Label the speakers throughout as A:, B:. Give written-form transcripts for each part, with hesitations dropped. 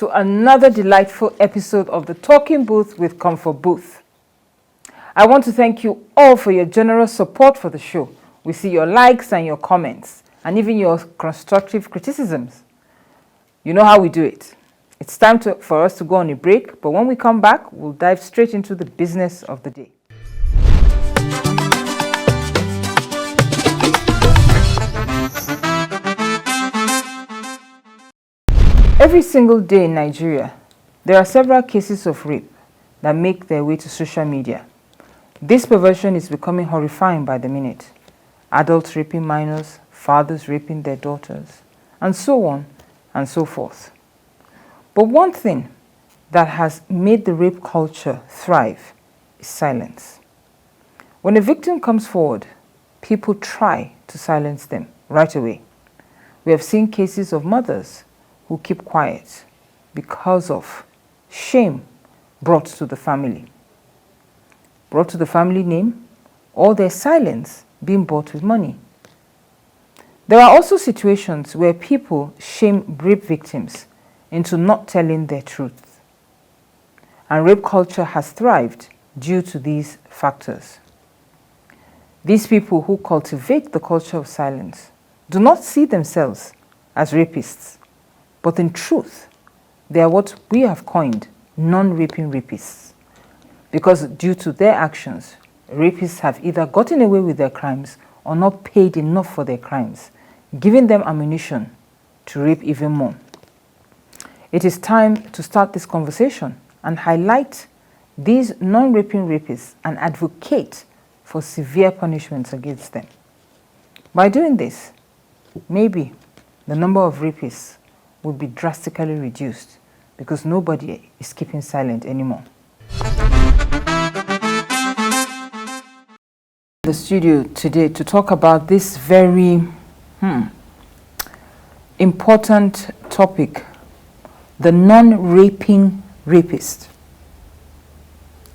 A: to another delightful episode of the Talking Booth with Comfort Booth. I want to thank you all for your generous support for the show. We see your likes and your comments, and even your constructive criticisms. You know how we do it. It's time for us to go on a break, but when we come back, we'll dive straight into the business of the day. Every single day in Nigeria, there are several cases of rape that make their way to social media. This perversion is becoming horrifying by the minute. Adults raping minors, fathers raping their daughters, and so on and so forth. But one thing that has made the rape culture thrive is silence. When a victim comes forward, people try to silence them right away. We have seen cases of mothers who keep quiet because of shame brought to the family name, or their silence being bought with money. There are also situations where people shame rape victims into not telling their truth. And rape culture has thrived due to these factors. These people who cultivate the culture of silence do not see themselves as rapists, but in truth, they are what we have coined non-raping rapists. Because due to their actions, rapists have either gotten away with their crimes or not paid enough for their crimes, giving them ammunition to rape even more. It is time to start this conversation and highlight these non-raping rapists and advocate for severe punishments against them. By doing this, maybe the number of rapists will be drastically reduced because nobody is keeping silent anymore. The studio today to talk about this very important topic, the non-raping rapist.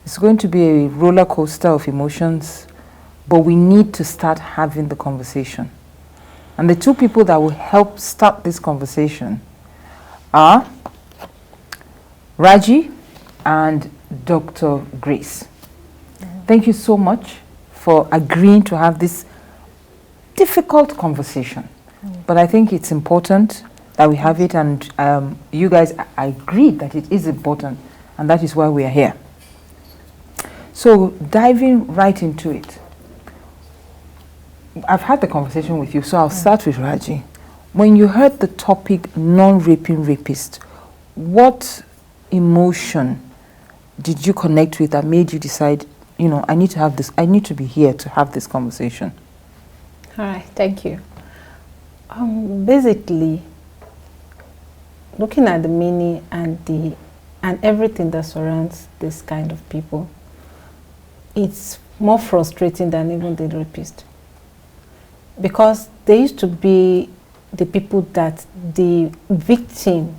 A: It's going to be a roller coaster of emotions, but we need to start having the conversation. And the two people that will help start this conversation are Raji and Dr. Grace. Thank you so much for agreeing to have this difficult conversation. But I think it's important that we have it, and you guys agreed that it is important, and that is why we are here. So diving right into it, I've had the conversation with you, so I'll start with Raji. When you heard the topic non-raping rapist, what emotion did you connect with that made you decide, I need to have this, I need to be here to have this conversation?
B: All right, thank you. Basically, looking at the meaning and everything that surrounds this kind of people, it's more frustrating than even the rapist. Because they used to be the people that the victim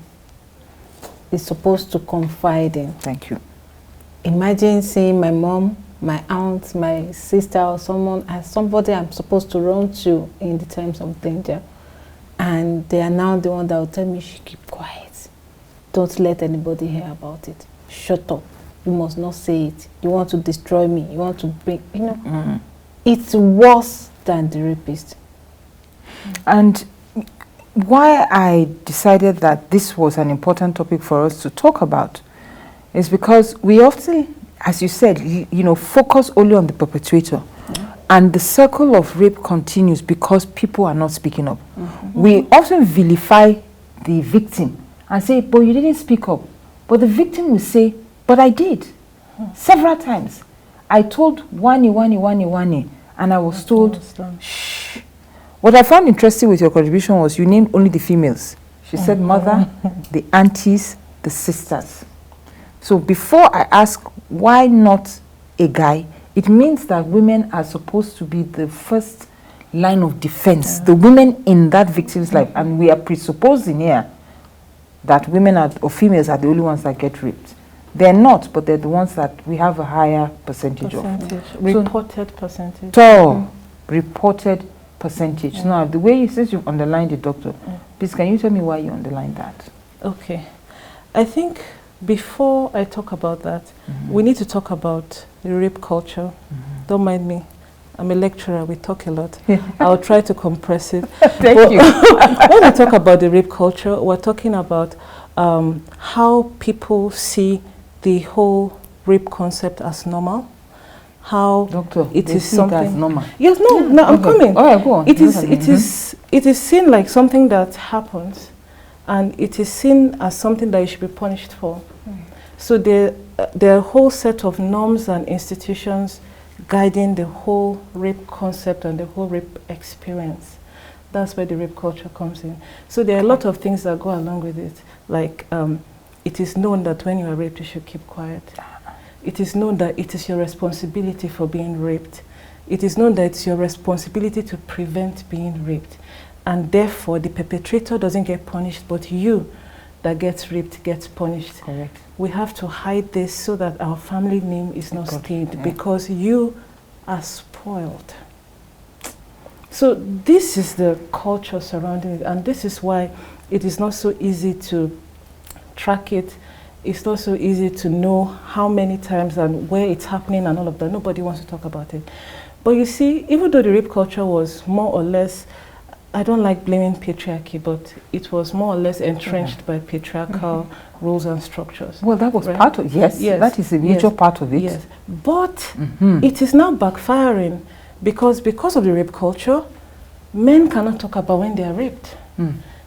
B: is supposed to confide in.
A: Thank you.
B: Imagine seeing my mom, my aunt, my sister, or someone as somebody I'm supposed to run to in the times of danger. And they are now the one that will tell me, keep quiet. Don't let anybody hear about it. Shut up. You must not say it. You want to destroy me. You want to bring, It's worse than the rapist.
A: And why I decided that this was an important topic for us to talk about is because we often, as you said, focus only on the perpetrator. And the circle of rape continues because people are not speaking up. We often vilify the victim and say, but you didn't speak up. But the victim will say, but I did. Several times. I told Wani, and I was told, shh. What I found interesting with your contribution was you named only the females. She said mother, the aunties, the sisters. So before I ask why not a guy, it means that women are supposed to be the first line of defense, the women in that victim's life. And we are presupposing here that women or females are the only ones that get raped. They're not, but they're the ones that we have a higher percentage of.
C: Reported percentage.
A: Reported percentage. Now, the way since you've underlined it, doctor, please can you tell me why you underlined that?
C: Okay. I think before I talk about that, we need to talk about the rape culture. Don't mind me. I'm a lecturer, we talk a lot. I'll try to compress it.
A: Thank you.
C: When we talk about the rape culture, we're talking about how people see the whole rape concept as normal. How
A: Doctor,
C: it is something
A: as normal.
C: Yes, no, I'm coming.
A: All right, go on.
C: It is seen like something that happens, and it is seen as something that you should be punished for. So there are a whole set of norms and institutions guiding the whole rape concept and the whole rape experience. That's where the rape culture comes in. So there are a lot of things that go along with it. Like it is known that when you are raped, you should keep quiet. It is known that it is your responsibility for being raped. It is known that it's your responsibility to prevent being raped. And therefore, the perpetrator doesn't get punished, but you that gets raped gets punished.
A: Correct.
C: We have to hide this so that our family name is not stained, because you are spoiled. So this is the culture surrounding it, and this is why it is not so easy to track it. It's not so easy to know how many times and where it's happening and all of that. Nobody wants to talk about it. But you see, even though the rape culture was more or less, I don't like blaming patriarchy, but it was more or less entrenched by patriarchal rules and structures.
A: Well, that was
C: right?
A: part of, yes, that is a major part of it.
C: Yes, but it is now backfiring because of the rape culture, men cannot talk about when they are raped.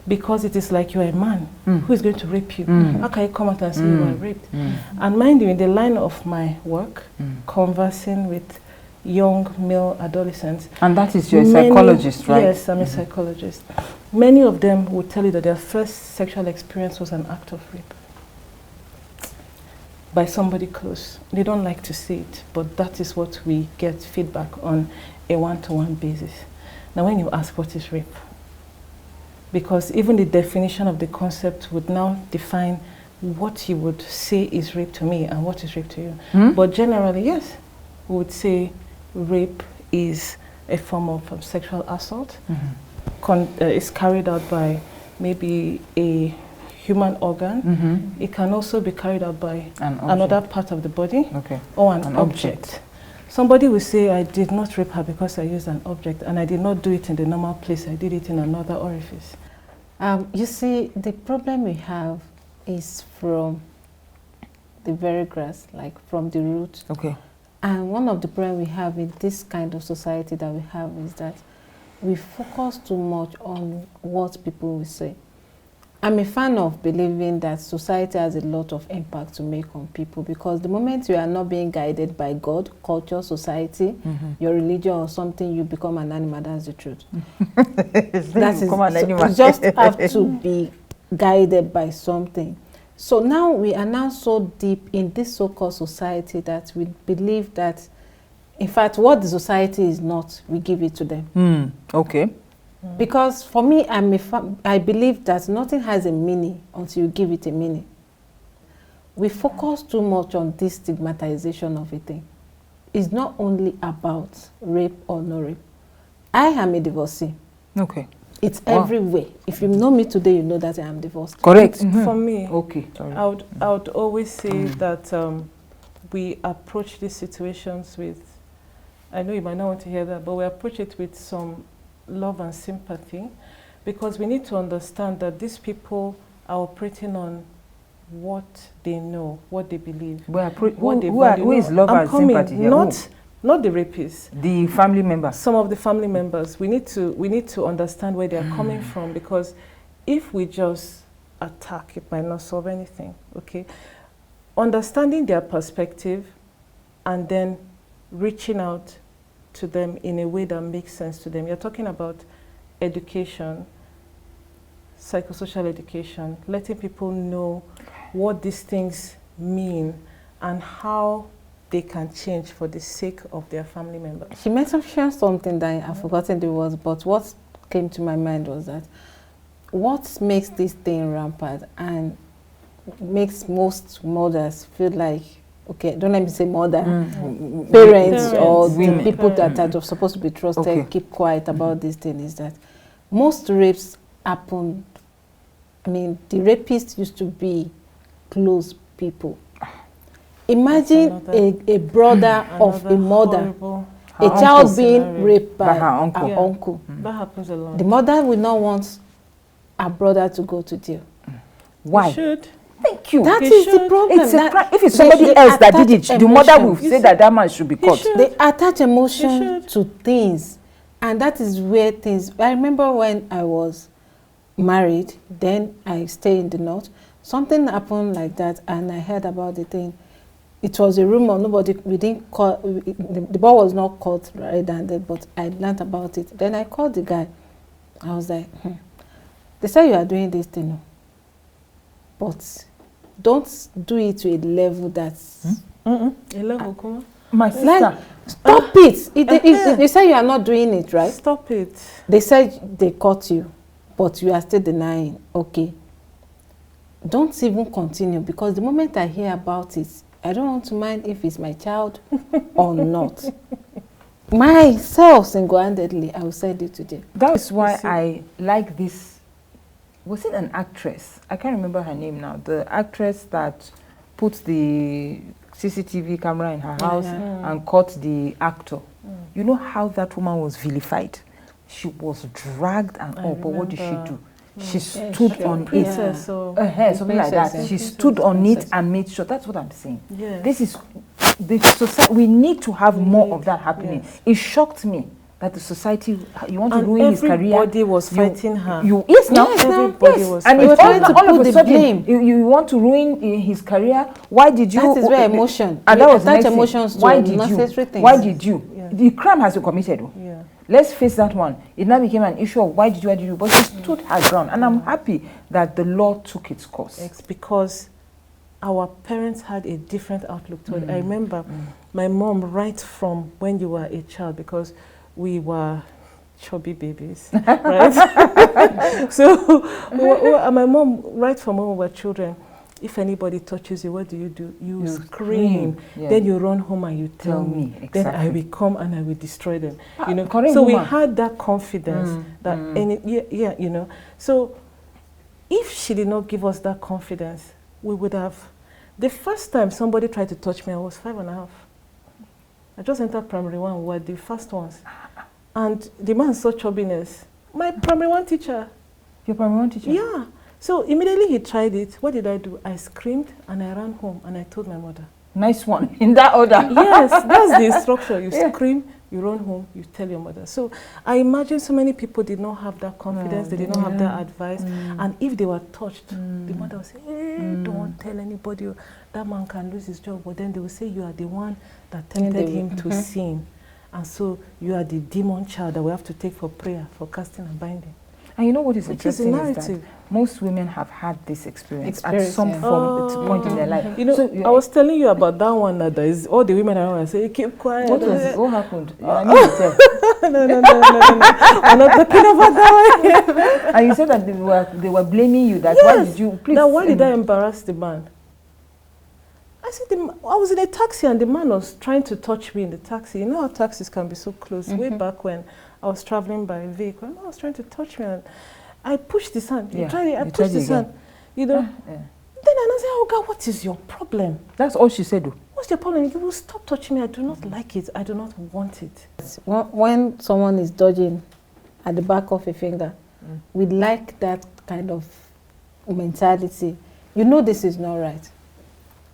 C: Because it is like you are a man who is going to rape you. How can you come out and say you were raped? And mind you, in the line of my work, conversing with young male adolescents.
A: And that is your psychologist, right?
C: Yes, I'm a psychologist. Many of them would tell you that their first sexual experience was an act of rape by somebody close. They don't like to say it, but that is what we get feedback on a one-to-one basis. Now, when you ask what is rape, because even the definition of the concept would now define what you would say is rape to me and what is rape to you. But generally, yes, we would say rape is a form of sexual assault. It's carried out by maybe a human organ. It can also be carried out by another part of the body or an object. Somebody will say, I did not rape her because I used an object, and I did not do it in the normal place, I did it in another orifice.
B: You see, the problem we have is from the very grass, like from the root. And one of the problems we have in this kind of society that we have is that we focus too much on what people will say. I'm a fan of believing that society has a lot of impact to make on people, because the moment you are not being guided by God, culture, society, your religion or something, you become an animal. That's the truth. You just have to be guided by something. So now we are now so deep in this so-called society that we believe that, in fact, what the society is not, we give it to them. Because for me, I believe that nothing has a meaning until you give it a meaning. We focus too much on this stigmatization of a thing. It's not only about rape or no rape. I am a divorcee. It's everywhere. If you know me today, you know that I am divorced.
A: Correct.
C: For me, I would always say that we approach these situations with, I know you might not want to hear that, but we approach it with some love and sympathy, because we need to understand that these people are operating on what they know, what they believe,
A: who is love and sympathy here?
C: Not the rapists,
A: the family members.
C: Some of the family members. We need to understand where they are coming from, because if we just attack, it might not solve anything. Understanding their perspective and then reaching out to them in a way that makes sense to them. You're talking about education, psychosocial education, letting people know what these things mean and how they can change for the sake of their family members.
B: She mentioned something that I've forgotten the words, but what came to my mind was that what makes this thing rampant and makes most mothers feel like, don't let me say mother, parents or the people that are supposed to be trusted, keep quiet about this thing, is that most rapes happen. I mean, the rapist used to be close people. Imagine a brother of a mother, a child being raped by her uncle.
C: That happens a lot.
B: The mother will not want her brother to go to jail.
A: Why?
C: You should.
A: Thank you.
B: That is the problem.
A: It's a crime. If it's somebody else that did it, the mother will say that that man should be caught.
B: They attach emotion to things, and that is where things. I remember when I was married, then I stayed in the north. Something happened like that, and I heard about the thing. It was a rumor. We didn't call. The boy was not caught red-handed, but I learned about it. Then I called the guy. I was like, They say you are doing this thing, but don't do it to a level that's
C: A level, come on.
A: My sister.
B: Like, stop it. They say you are not doing it, right?
C: Stop it.
B: They said they caught you, but you are still denying. Okay. Don't even continue, because the moment I hear about it, I don't want to mind if it's my child or not. Myself, single-handedly, I will send it to them.
A: That is why I like this. Was it an actress? I can't remember her name now. The actress that put the CCTV camera in her house and caught the actor. You know how that woman was vilified? She was dragged and all, but what did she do? She stood on it. Something like that. She stood on it and made sure. That's what I'm saying. This is the society. We need to have more of that happening. It shocked me that the society, you want to ruin his career.
C: Everybody was fighting her.
A: Yes, now.
C: Everybody was
A: and
C: fighting
A: all of a sudden, you want to ruin his career. Why did you?
B: That is where emotion.
A: And that was
B: attach emotions to unnecessary things.
A: Why did you? The crime has been committed. Let's face that one. It now became an issue of why did you? But she stood her ground, and I'm happy that the law took its course.
C: It's because our parents had a different outlook to it. I remember my mom, right from when you were a child, because we were chubby babies, right? So my mom, right from when we were children, if anybody touches you, what do? You scream. Then you run home and you tell me. Exactly. Then I will come and I will destroy them. You know. So we had that confidence that you know. So if she did not give us that confidence, we would have. The first time somebody tried to touch me, I was 5.5. I just entered primary 1. We were the first ones, and the man saw chubbiness. My primary 1 teacher.
A: Your primary 1 teacher?
C: Yeah. So immediately he tried it. What did I do? I screamed and I ran home and I told my mother.
A: Nice one. In that order.
C: Yes, that's the instruction. You scream, you run home, you tell your mother. So I imagine so many people did not have that confidence. They did not have that advice. And if they were touched, the mother would say, hey, don't tell anybody. That man can lose his job. But then they will say you are the one that tempted him to sin. And so you are the demon child that we have to take for prayer, for casting and binding.
A: And you know what is interesting is that most women have had this experience at some point in their life.
C: You know, so, I was telling you about that one that there is all the women around and say, keep quiet.
A: What happened? I need to tell.
C: No. I'm not talking about that one.
A: And you said that they were blaming you. That why did you? Please.
C: Now why did I embarrass the man? I said I was in a taxi and the man was trying to touch me in the taxi. You know how taxis can be so close. Way back when I was traveling by vehicle, and I was trying to touch me, and I pushed his hand. I pushed his hand. You know. Then I said, "Oh God, what is your problem?"
A: That's all she said.
C: What's your problem? You will stop touching me. I do not like it. I do not want it.
B: When someone is dodging at the back of a finger, we like that kind of mentality. You know this is not right,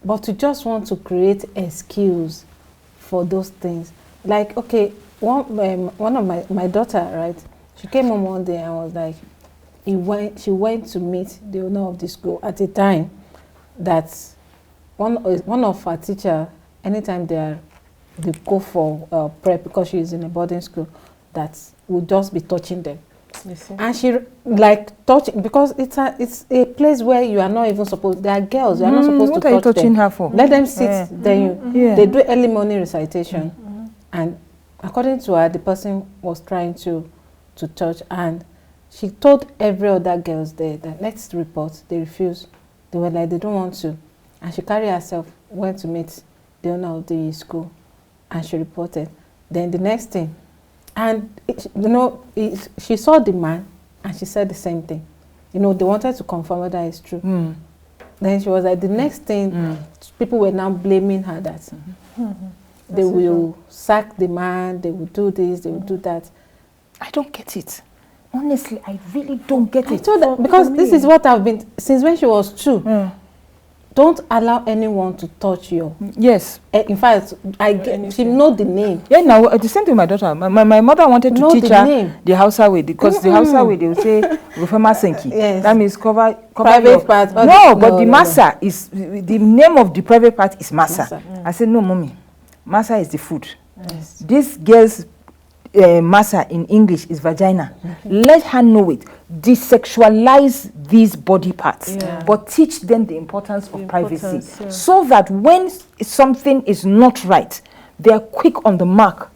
B: but you just want to create excuse for those things. Like, okay, one of my daughter, right? She came home one day and was like, she went to meet the owner of the school at a time that one of her teacher, anytime they go for prep, because she is in a boarding school, that would just be touching them. And she like touching, because it's a place where you are not even supposed. There are girls, you are not supposed to touch them.
A: What are you touching her for?
B: Let them sit. Then they do early morning recitation, and according to her, the person was trying to touch, and she told every other girls there that let's report. They refused. They were like they don't want to, and she carried herself, went to meet the owner of the school, and she reported. Then the next thing. And, she saw the man and she said the same thing. You know, they wanted to confirm whether it's true. Then she was like, the next thing, people were now blaming her that they will sack the man, they will do this, they will do that.
A: I don't get it. Honestly, I really don't get it.
B: So that, because this is what I've been, since when she was 2. Don't allow anyone to touch you.
A: Yes.
B: In fact, she know the name.
A: Yeah, now the same thing with my daughter. My mother wanted to teach her the Hausa way, because the Hausa way, they will say Rufema Senki.
B: Yes.
A: That means cover
B: private part.
A: No, but the masa is, the name of the private part is masa. I said, no, mommy, masa is the food.
B: Yes.
A: This girl's masa in English is vagina. Let her know it. Desexualize these body parts, but teach them the importance of privacy, so that when something is not right, they are quick on the mark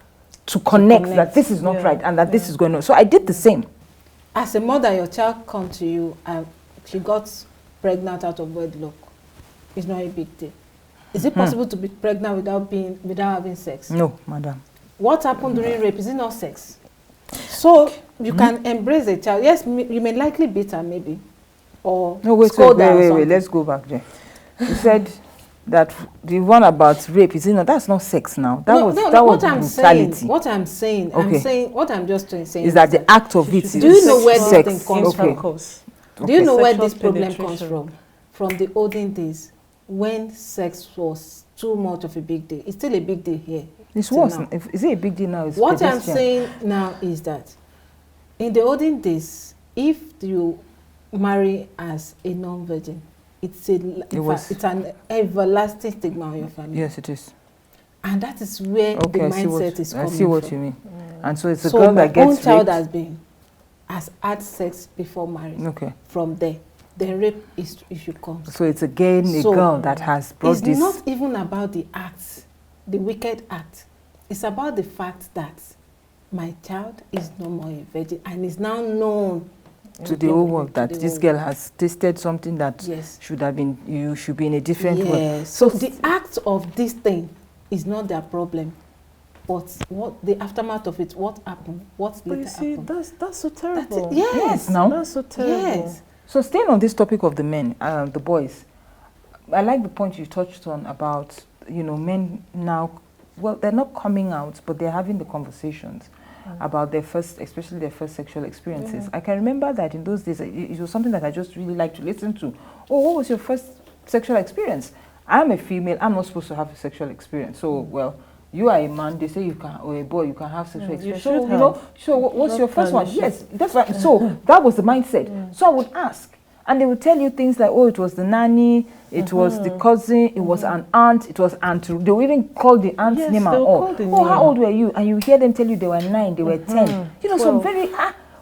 A: to connect that this is not right and that this is going on. So I did the same.
B: As a mother, your child come to you and she got pregnant out of wedlock. It's not a big deal. Is it possible to be pregnant without having sex?
A: No, madam.
B: What happened during rape? Is it not sex? So you can embrace a child. Yes, you may likely beat her, maybe, or
A: wait. Let's go back there. You said that the one about rape is that's not sex now. That was brutality.
B: What I'm saying, what I'm just saying
A: is that the act of it.
B: Do you know where
A: sex.
B: this thing comes from? Do you know where this problem comes from? From the olden days, when sex was too much of a big deal. It's still a big deal here.
A: It's worse. Is it a big deal now? It's
B: what
A: pedestrian.
B: I'm saying now is that in the olden days, if you marry as a non-virgin, it's an everlasting stigma on your family.
A: Yes, it is.
B: And that is where the mindset is coming from.
A: I see what you mean. And so it's a girl that gets
B: my own child
A: raped.
B: has had sex before marriage.
A: Okay.
B: From there, the rape issue comes.
A: So it's again a girl that has brought this.
B: It's not even about the act, the wicked act. It's about the fact that my child is no more a virgin and is now known
A: to the whole world that this girl has tasted something that should have been, you should be in a different world.
B: So the act of this thing is not their problem, but what the aftermath of it, what happened, what later happened.
C: That's so terrible.
B: Yes,
A: now
C: that's so terrible.
B: Yes.
A: So staying on this topic of the men, the boys, I like the point you touched on about, men now, well, they're not coming out, but they're having the conversations about their first, especially their first sexual experiences. I can remember that in those days, it was something that I just really liked to listen to. Oh, what was your first sexual experience? I'm a female, I'm not supposed to have a sexual experience. So, well, you are a man, they say you can, or a boy, you can have sexual experience. So, what's your first one? Yes, that's right. So, that was the mindset. So, I would ask. And they would tell you things like, oh, it was the nanny, it was the cousin, it was an aunt, it was aunt. They would even call the aunt's name and all. Oh, how old were you? And you hear them tell you they were 9, they were 10. Some very,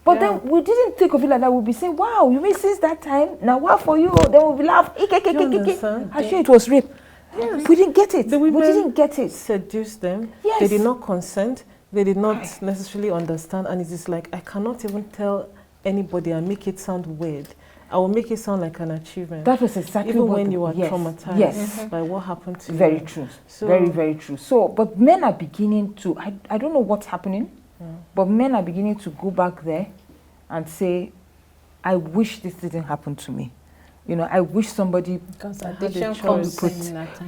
A: but then we didn't think of it like that. We'd be saying, wow, you mean since that time? Now what for you? Then we'll be laughing. I'm sure it was rape. Yes. We didn't get it. We didn't get it.
C: Seduce them.
A: Yes.
C: They did not consent. They did not necessarily understand. And it is like, I cannot even tell anybody and make it sound weird. I will make it sound like an achievement.
A: That was exactly
C: even when you are traumatized by what happened to you.
A: Very true. So, very, very true. So, but men are beginning to, I don't know what's happening, but men are beginning to go back there and say, I wish this didn't happen to me. I wish somebody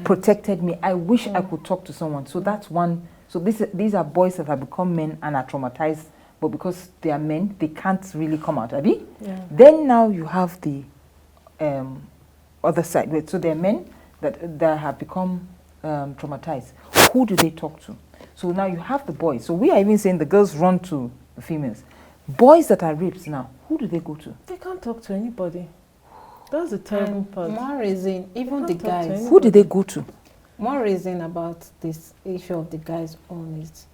A: protected me. I wish I could talk to someone. So that's one. So these are boys that have become men and are traumatized. But because they are men, they can't really come out, Abi? Yeah. Then now you have the other side. So they're men that have become traumatized. Who do they talk to? So now you have the boys. So we are even saying the girls run to the females. Boys that are raped now, who do they go to?
C: They can't talk to anybody. That's the terrible part.
B: More reason, even the guys.
A: Who do they go to?
B: More reason about this issue of the guys on it.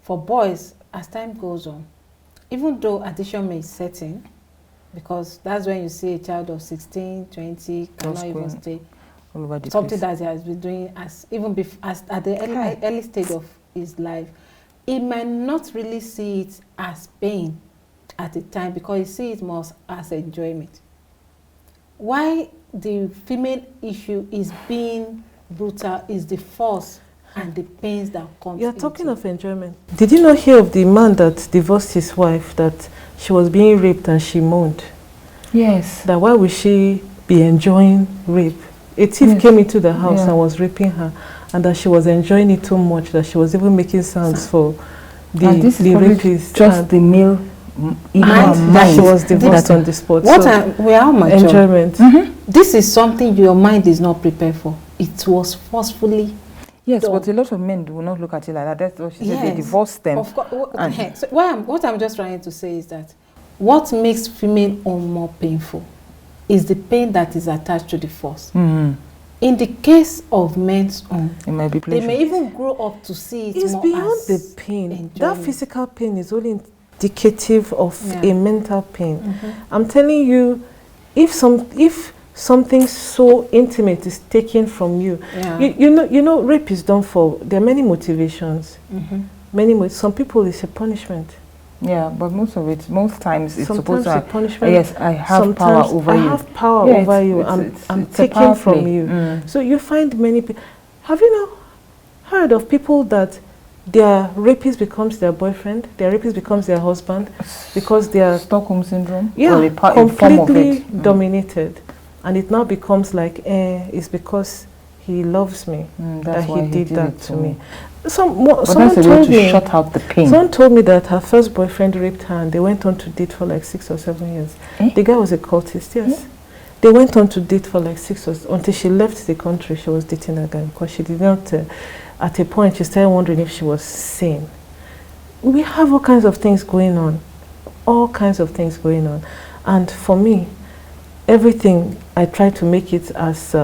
B: For boys, as time goes on, even though addiction may set in, because that's when you see a child of 16, 20 cannot even stay. Something that he has been doing at the early stage of his life. He might not really see it as pain at the time because he sees it more as enjoyment. Why the female issue is being brutal is the force and the pains that come.
C: You're talking of enjoyment. Did you not hear of the man that divorced his wife, that she was being raped and she moaned?
A: Yes.
C: That why would she be enjoying rape. A thief came into the house and was raping her, and that she was enjoying it too much that she was even making sounds for the rapist.
A: Just the male
C: mind that she was divorced on the spot.
B: We are mature.
C: Enjoyment.
B: This is something your mind is not prepared for. It was forcefully.
A: Yes, but a lot of men will not look at it like that. That's what she said. They divorced them.
B: Of course. So what I'm just trying to say is that what makes female own more painful is the pain that is attached to the force. In the case of men's own, it might be they may even grow up to see it
C: it's
B: more
C: beyond
B: as
C: the pain.
B: enjoyment.
C: That physical pain is only indicative of a mental pain. I'm telling you, if something so intimate is taken from you, you know, rape is done for. There are many motivations. Some people it's a punishment.
A: Yeah, but most times it's supposed to
C: a punishment.
A: Yes, I have power over you.
C: I have power over you. I'm taking from you. So you find many people. Have you not heard of people that their rapist becomes their boyfriend, their rapist becomes their husband, because they are
A: Stockholm syndrome?
C: Yeah, completely dominated, and it now becomes like, it's because he loves me that he did that to me. Someone told me,
A: shut out the pain.
C: Someone told me that her first boyfriend raped her, and they went on to date for like 6 or 7 years. The guy was a cultist, yes. They went on to date for like 6 or until she left the country. She was dating a guy because she did not. At a point, she started wondering if she was sane. We have all kinds of things going on, and for me, everything I try to make it as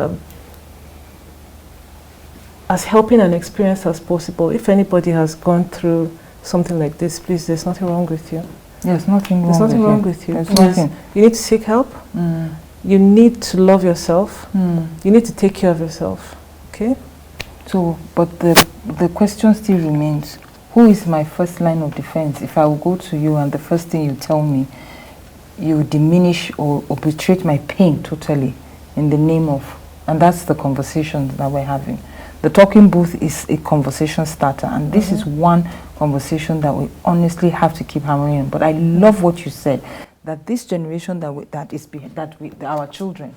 C: helping an experience as possible. If anybody has gone through something like this, please, there's nothing wrong with you.
A: There's nothing wrong with you.
C: There's nothing. You need to seek help. You need to love yourself. You need to take care of yourself. Okay?
A: So, but the question still remains, who is my first line of defense? If I will go to you and the first thing you tell me, you diminish or obliterate my pain totally in the name of, and that's the conversation that we're having. The talking booth is a conversation starter, and this is one conversation that we honestly have to keep hammering on. But I love what you said, that this generation our children,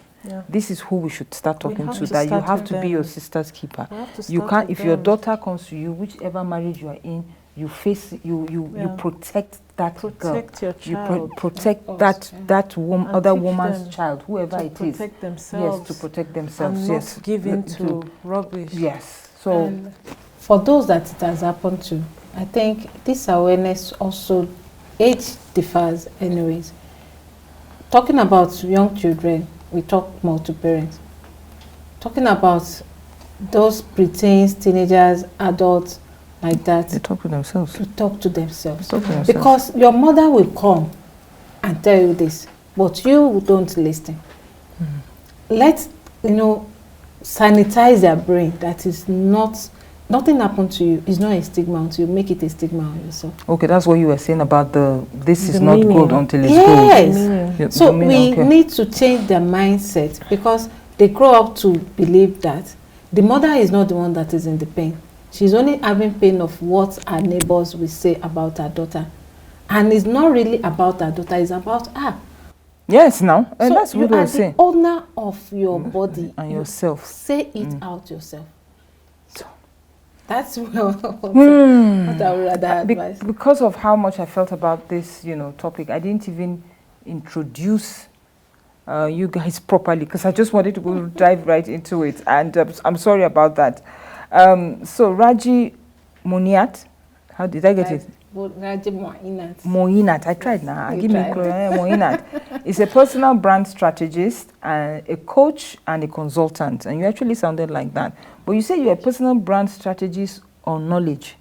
A: this is who we should start talking to. That you have to be your sister's keeper. You can't. If your daughter comes to you, whichever marriage you are in, you face you protect that girl.
C: Your child.
A: Protect that woman, other woman's child, whoever it is.
C: Protect themselves.
A: Yes, to protect themselves.
C: And not give in to rubbish.
A: Yes. So
B: and for those that it has happened to, I think this awareness also, age differs anyways. Talking about young children, we talk more to parents. Talking about those preteens, teenagers, adults, like that.
A: They talk to themselves.
B: To talk to themselves.
A: Because
B: your mother will come and tell you this, but you don't listen. Let's, sanitize their brain. That is nothing happened to you. It's not a stigma until you make it a stigma on yourself.
A: Okay, that's what you were saying about this is not
C: meaning.
A: good until it's good.
B: Yes. So we need to change their mindset, because they grow up to believe that the mother is not the one that is in the pain. She's only having pain of what her neighbors will say about her daughter. And it's not really about her daughter, it's about her.
A: Yes, now. And
B: so
A: that's what we're saying.
B: You are the owner of your body.
A: And yourself.
B: Say it out yourself. So that's what I would rather advise.
A: Because of how much I felt about this, topic, I didn't even introduce you guys properly, because I just wanted to go dive right into it. And I'm sorry about that. So Raji Moniat, how did I get it?
B: Raji Moinat.
A: Moinat, I tried now. Give me Moinat. Is a personal brand strategist, a coach, and a consultant. And you actually sounded like that. But you say you're a personal brand strategist on knowledge.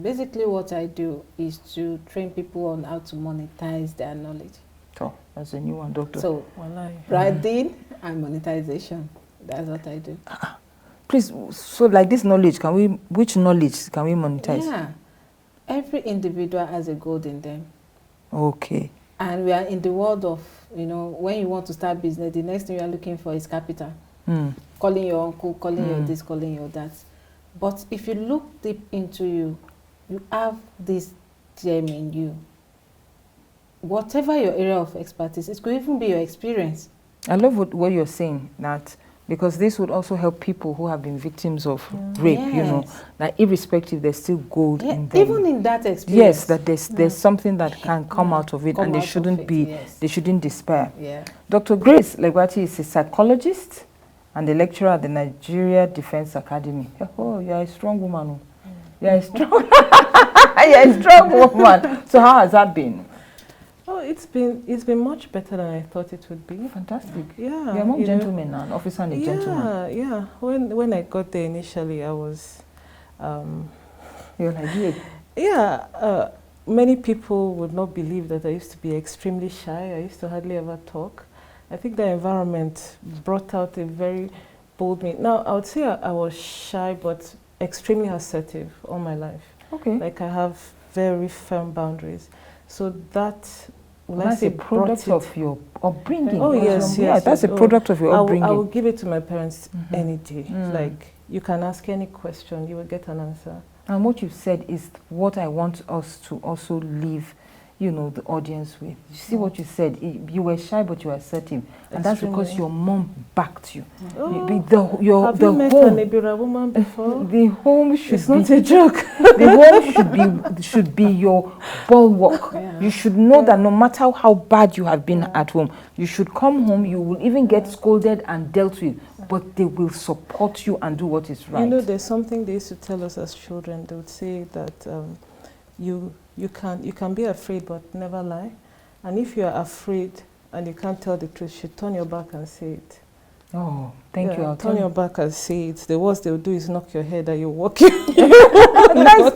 B: Basically, what I do is to train people on how to monetize their knowledge.
A: Oh, that's a new one, doctor.
B: So, branding and monetization. That's what I do.
A: Please, so like this knowledge, which knowledge can we monetize?
B: Yeah. Every individual has a goal in them.
A: Okay.
B: And we are in the world of, when you want to start business, the next thing you are looking for is capital. Calling your uncle, calling your this, calling your that. But if you look deep into you, you have this gem in you. Whatever your area of expertise, it could even be your experience.
A: I love what you're saying, that because this would also help people who have been victims of rape, you know,
B: Yes.
A: that irrespective, there's still gold
B: Yeah,
A: in them.
B: even in that experience.
A: Yes, that there's something that can come out of it,
B: Come
A: and they
B: out of
A: shouldn't
B: it,
A: be,
B: yes.
A: they shouldn't despair.
B: Yeah.
A: Dr. Grace Legwati is a psychologist and a lecturer at the Nigeria Defense Academy. Oh, you're a strong woman. Oh. You're a strong, you're a strong woman. So how has that been?
C: Oh, it's been much better than I thought it would be.
A: Fantastic.
C: Yeah.
A: You're among gentlemen now, an officer and a gentleman.
C: Yeah. When I got there initially, I was,
A: You're like, yeah.
C: yeah. Many people would not believe that I used to be extremely shy. I used to hardly ever talk. I think the environment brought out a very bold me. Now, I would say I was shy, but extremely assertive all my life.
A: Okay.
C: Like I have very firm boundaries. So that,
A: that's a product of your upbringing.
C: Oh, yes.
A: Yeah, that's a product of your upbringing.
C: I will give it to my parents any day. Like, you can ask any question, you will get an answer.
A: And what you've said is what I want us to also leave, you know, the audience with. You see what you said? You were shy, but you were assertive. And that's because your mom backed you.
C: Oh,
A: Have
C: you met
A: home,
C: an Ibira woman before?
A: The home should
C: It's not a joke.
A: The home should be your bulwark.
B: Yeah.
A: You should know that no matter how bad you have been at home, you should come home, you will even get scolded and dealt with, but they will support you and do what is right.
C: You know, there's something they used to tell us as children. They would say that you can be afraid but never lie. And if you are afraid and you can't tell the truth, you should turn your back and say it.
A: Oh, thank you. I'll
C: turn your back and say it. The worst they'll do is knock your head and you're walking.
A: Nice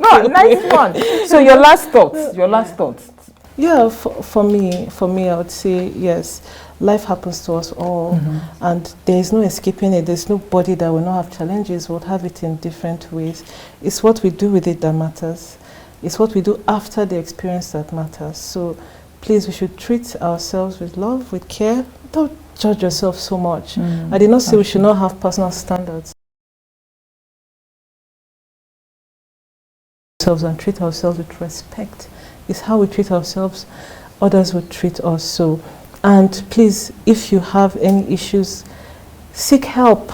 A: one. So your last thoughts. Your last thoughts.
C: Yeah, for me, I would say yes. Life happens to us all, and there is no escaping it. There's nobody that will not have challenges. We'll have it in different ways. It's what we do with it that matters. It's what we do after the experience that matters. So please, we should treat ourselves with love, with care. Don't judge yourself so much. I did not say we should not have personal standards. And treat ourselves with respect. It's how we treat ourselves, others will treat us. So, and please, if you have any issues, seek help.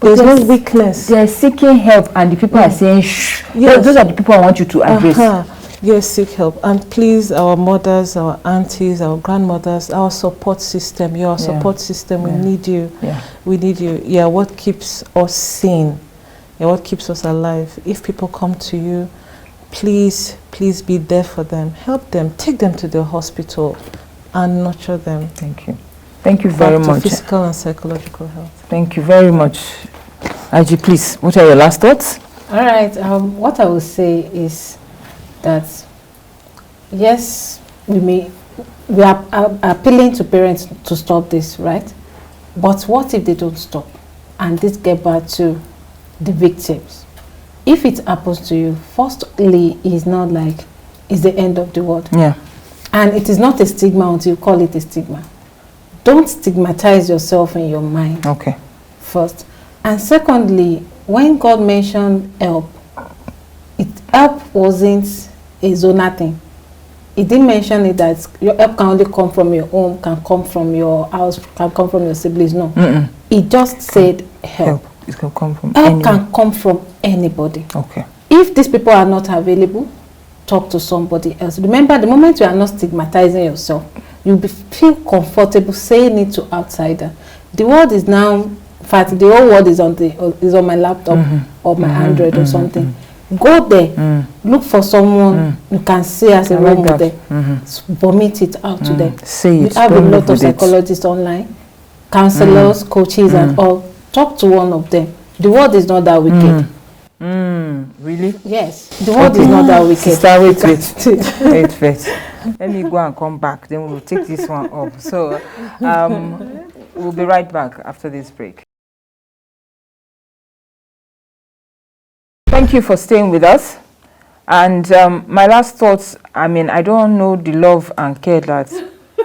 C: There's no weakness.
A: They're seeking help, and the people are saying, shh. Yes. Those are the people I want you to address.
C: Yes, seek help. And please, our mothers, our aunties, our grandmothers, our support system, your support system, we need you. We need you. Yeah, what keeps us sane? Yeah, what keeps us alive? If people come to you, please be there for them. Help them. Take them to the hospital and nurture them.
A: Thank you. Thank you very much.
C: Physical and psychological health.
A: Thank you very much. IG, please, what are your last thoughts?
B: All right. What I will say is that, yes, we are appealing to parents to stop this, right? But what if they don't stop? And this get back to the victims. If it happens to you, firstly, it's not like it's the end of the world.
A: Yeah.
B: And it is not a stigma until you call it a stigma. Don't stigmatize yourself in your mind.
A: Okay.
B: First. And secondly, when God mentioned help, help wasn't a zonal thing. He didn't mention it that your help can only come from your home, can come from your house, can come from your siblings. No. He just said help.
A: It can come from
B: help can come from anybody.
A: Okay.
B: If these people are not available, talk to somebody else. Remember, the moment you are not stigmatizing yourself, you'll feel comfortable saying it to outsider. The world is now, in fact, the whole world is on my laptop or my Android or something. Go there, look for someone you can see as a role model, vomit it out to them.
A: Say it.
B: You have a lot of psychologists online, counselors, coaches, and all. Talk to one of them. The world is not that wicked.
A: Really?
B: Yes. The world is not that wicked.
A: Sister, wait. Let me go and come back. Then we'll take this one up. So, we'll be right back after this break. Thank you for staying with us. And my last thoughts, I mean, I don't know the love and care that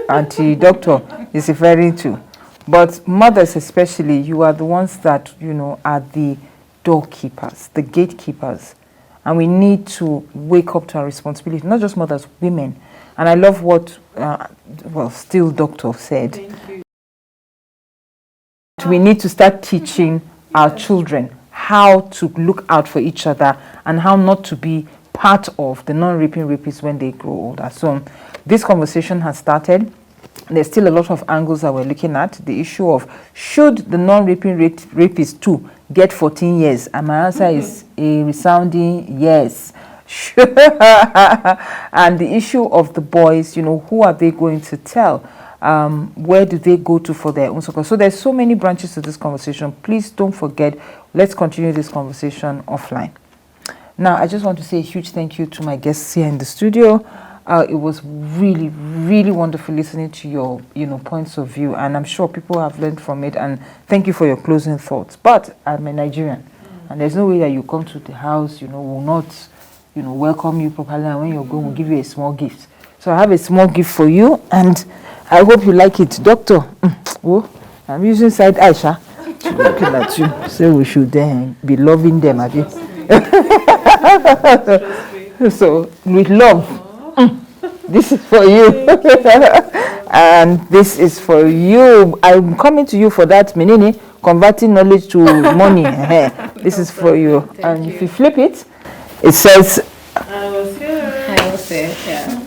A: Auntie Doctor is referring to. But mothers especially, you are the ones that, you know, are the doorkeepers, the gatekeepers. And we need to wake up to our responsibility, not just mothers, women. And I love what, still Doctor said. We need to start teaching our children how to look out for each other and how not to be part of the non-raping rapists when they grow older. So this conversation has started. There's still a lot of angles that we're looking at. The issue of should the non-raping rapist too get 14 years? And my answer is a resounding yes. And the issue of the boys, who are they going to tell? Where do they go to for their own support? So there's so many branches to this conversation. Please don't forget, let's continue this conversation offline. Now, I just want to say a huge thank you to my guests here in the studio. It was really, really wonderful listening to your, points of view, and I'm sure people have learned from it. And thank you for your closing thoughts. But I'm a Nigerian, and there's no way that you come to the house, will not, welcome you properly, and when you're going, we'll give you a small gift. So I have a small gift for you, and I hope you like it, Doctor. Oh, I'm using side Aisha. Looking at you, so we should be loving them, have you? So with love. This is for you. And this is for you. I'm coming to you for that, Menini, converting knowledge to money. This is for you. And if you flip it, it says,
B: I was here. Yeah.